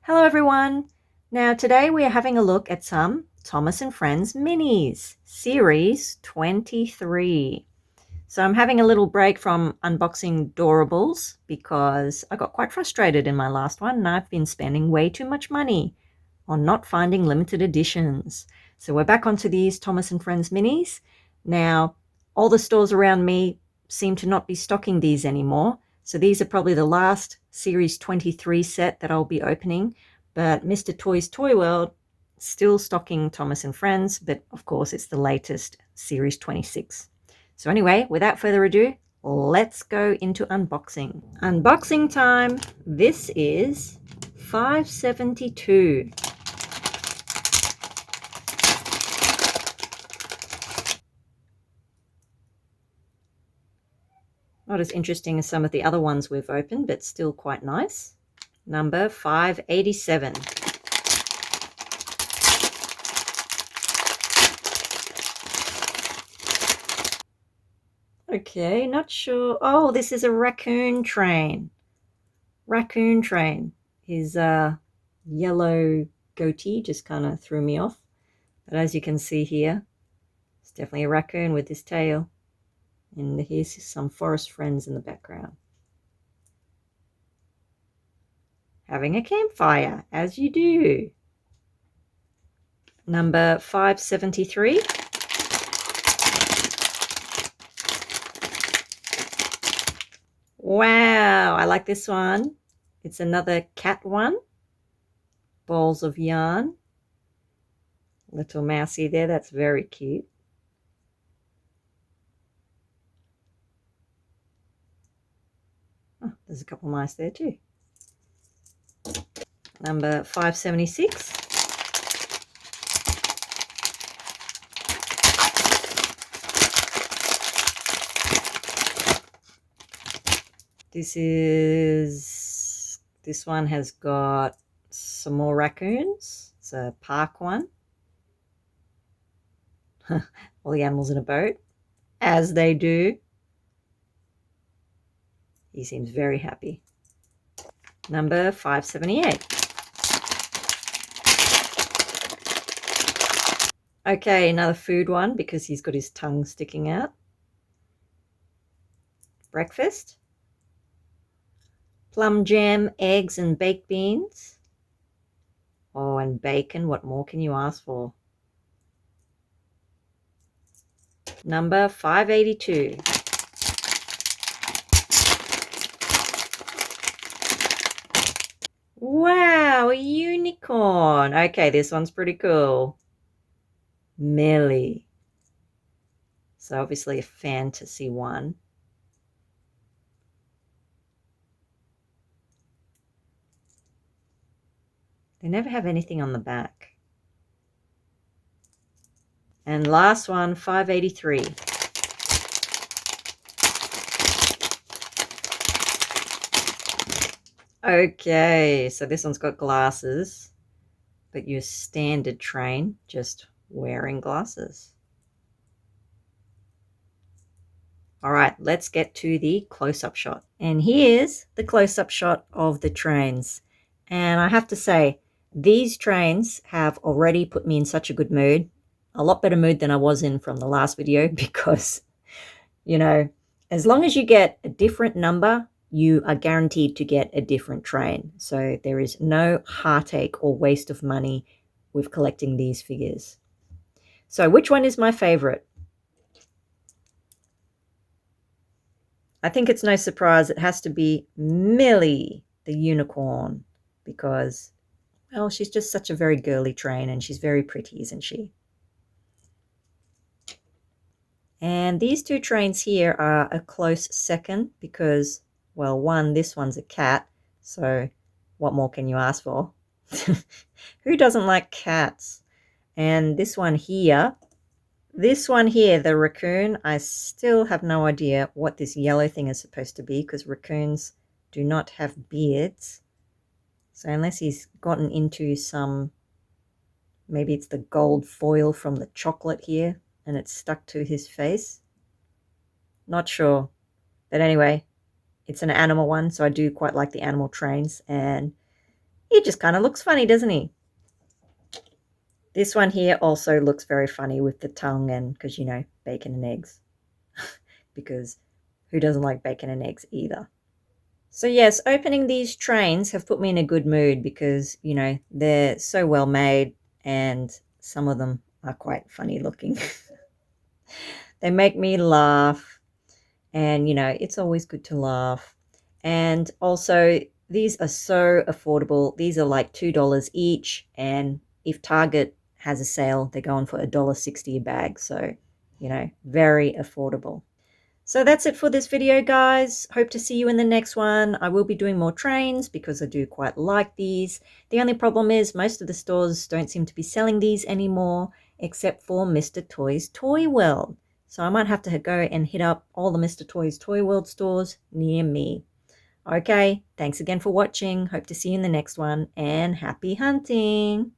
Hello everyone! Now today we are having a look at some Thomas and Friends minis, series 23. So I'm having a little break from unboxing Doorables because I got quite frustrated in my last one and I've been spending way too much money on not finding limited editions. So we're back onto these Thomas and Friends minis. Now all the stores around me seem to not be stocking these anymore. So these are probably the last series 23 set that I'll be opening. But Mr. Toy's Toy World still stocking Thomas and Friends, but of course it's the latest series 26. So anyway, without further ado, let's go into unboxing. Unboxing time. This is 572. Not as interesting as some of the other ones we've opened, but still quite nice. Number 587. Okay, not sure. Oh, this is a raccoon train. Raccoon train. His yellow goatee just kind of threw me off. But as you can see here, it's definitely a raccoon with his tail. And here's some forest friends in the background. Having a campfire, as you do. Number 573. Wow, I like this one. It's another cat one. Balls of yarn. Little mousey there, that's very cute. Oh, there's a couple mice there too. Number 576. This one has got some more raccoons. It's a park one. All the animals in a boat, as they do. He seems very happy. Number 578. Okay, another food one because he's got his tongue sticking out. Breakfast. Plum jam, eggs, and baked beans. Oh, and bacon. What more can you ask for? Number 582. Wow, a unicorn. Okay, this one's pretty cool. Millie. So obviously a fantasy one. They never have anything on the back. And last one, 583. Okay, so this one's got glasses, but your standard train, just wearing glasses. All right, let's get to the close-up shot. And here's the close-up shot of the trains. And I have to say, these trains have already put me in such a good mood, a lot better mood than I was in from the last video because, you know, as long as you get a different number, you are guaranteed to get a different train. So there is no heartache or waste of money with collecting these figures. So which one is my favorite? I think it's no surprise it has to be Millie, the unicorn, because, well, she's just such a very girly train and she's very pretty, isn't she? And these two trains here are a close second because, well, this one's a cat, so what more can you ask for? Who doesn't like cats? And this one here, the raccoon, I still have no idea what this yellow thing is supposed to be because raccoons do not have beards. So unless he's gotten into some, maybe it's the gold foil from the chocolate here and it's stuck to his face. Not sure. But anyway, it's an animal one, so I do quite like the animal trains. And He just kind of looks funny, doesn't he? This one here also looks very funny with the tongue and because, you know, bacon and eggs. Because who doesn't like bacon and eggs either? So yes, opening these trains have put me in a good mood because, you know, they're so well made and some of them are quite funny looking. They make me laugh and, you know, it's always good to laugh. And also, these are so affordable. These are like $2 each, and if Target has a sale, they're going for $1.60 a bag. So, you know, very affordable. So that's it for this video, guys. Hope to see you in the next one. I will be doing more trains because I do quite like these. The only problem is most of the stores don't seem to be selling these anymore, except for Mr. Toys Toy World. So I might have to go and hit up all the Mr. Toys Toy World stores near me. Okay, thanks again for watching. Hope to see you in the next one, and happy hunting.